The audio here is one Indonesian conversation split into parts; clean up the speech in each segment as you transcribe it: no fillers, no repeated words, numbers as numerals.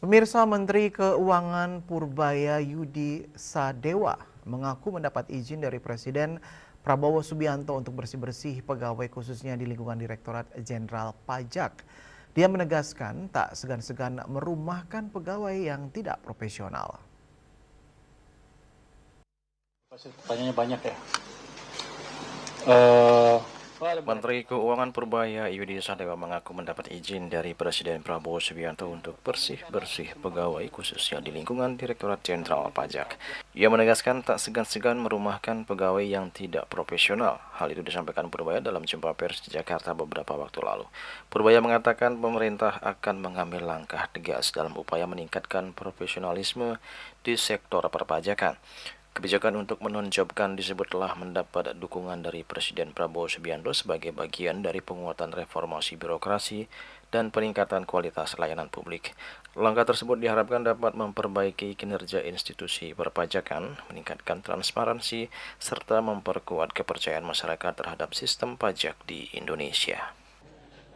Pemirsa, Menteri Keuangan Purbaya Yudi Sadewa mengaku mendapat izin dari Presiden Prabowo Subianto untuk bersih-bersih pegawai khususnya di lingkungan Direktorat Jenderal Pajak. Dia menegaskan tak segan-segan merumahkan pegawai yang tidak profesional. Pertanyaannya banyak ya. Menteri Keuangan Purbaya Yudi Sadewa mengaku mendapat izin dari Presiden Prabowo Subianto untuk bersih-bersih pegawai khususnya di lingkungan Direktorat Jenderal Pajak. Ia menegaskan tak segan-segan merumahkan pegawai yang tidak profesional. Hal itu disampaikan Purbaya dalam jumpa pers di Jakarta beberapa waktu lalu. Purbaya mengatakan pemerintah akan mengambil langkah tegas dalam upaya meningkatkan profesionalisme di sektor perpajakan. Kebijakan untuk menonjolkan disebut telah mendapat dukungan dari Presiden Prabowo Subianto sebagai bagian dari penguatan reformasi birokrasi dan peningkatan kualitas layanan publik. Langkah tersebut diharapkan dapat memperbaiki kinerja institusi perpajakan, meningkatkan transparansi, serta memperkuat kepercayaan masyarakat terhadap sistem pajak di Indonesia.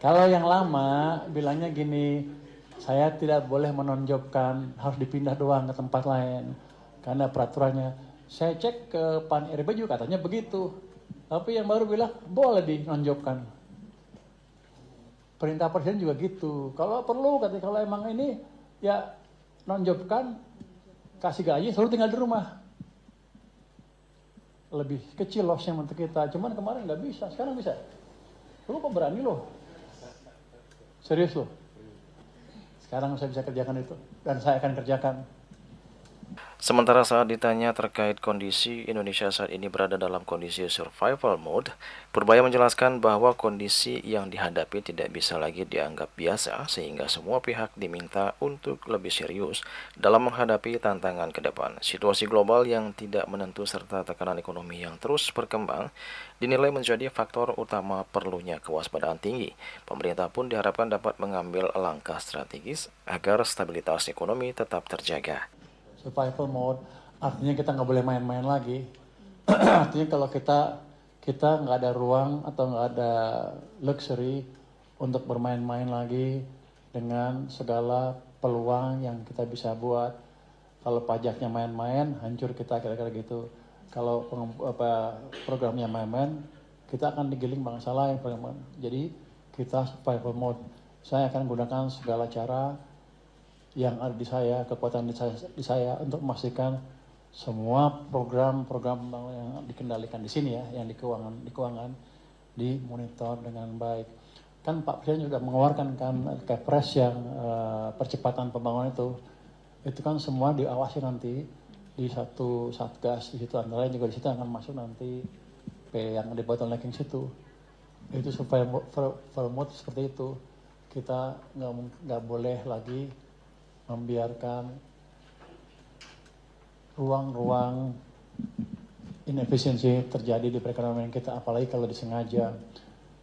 Kalau yang lama bilangnya gini, saya tidak boleh menonjolkan, harus dipindah doang ke tempat lain karena peraturannya. Saya cek ke Pan RB juga katanya begitu. Tapi yang baru bilang boleh dinonjolkan. Perintah presiden juga gitu. Kalau perlu katanya, kalau emang ini ya nonjolkan, kasih gaji, selalu tinggal di rumah. Lebih kecil lossnya untuk kita. Cuman kemarin nggak bisa, sekarang bisa. Lu kok berani loh? Serius loh? Sekarang saya bisa kerjakan itu. Dan saya akan kerjakan. Sementara saat ditanya terkait kondisi Indonesia saat ini berada dalam kondisi survival mode, Purbaya menjelaskan bahwa kondisi yang dihadapi tidak bisa lagi dianggap biasa sehingga semua pihak diminta untuk lebih serius dalam menghadapi tantangan ke depan. Situasi global yang tidak menentu serta tekanan ekonomi yang terus berkembang dinilai menjadi faktor utama perlunya kewaspadaan tinggi. Pemerintah pun diharapkan dapat mengambil langkah strategis agar stabilitas ekonomi tetap terjaga. Survival mode artinya kita nggak boleh main-main lagi. Artinya kalau kita nggak ada ruang atau nggak ada luxury untuk bermain-main lagi dengan segala peluang yang kita bisa buat. Kalau pajaknya main-main, hancur kita kira-kira gitu. Kalau programnya main-main, kita akan digiling bangsa lain. Jadi kita survival mode. Saya akan gunakan segala cara yang ada di saya, kekuatan di saya untuk memastikan semua program-program yang dikendalikan di sini ya, yang di keuangan dimonitor dengan baik. Kan Pak Presiden sudah mengeluarkan kan Kepres yang percepatan pembangunan itu kan semua diawasi nanti di satu satgas di situ, antara lain juga di situ akan masuk nanti yang di bottlenecking situ. Itu supaya mode seperti itu, kita nggak boleh lagi membiarkan ruang-ruang inefisiensi terjadi di perekonomian kita, apalagi kalau disengaja.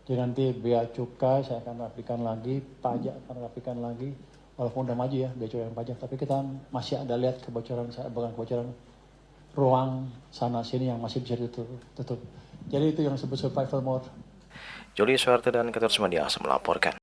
Jadi nanti bea cukai saya akan rapikan lagi, pajak akan rapikan lagi, walaupun udah maju ya bea cukai dan pajak, tapi kita masih ada lihat kebocoran, bukan kebocoran, ruang sana sini yang masih bisa ditutup. Jadi itu yang disebut survival mode. Juli Suwarte dan Ketur Semadias melaporkan.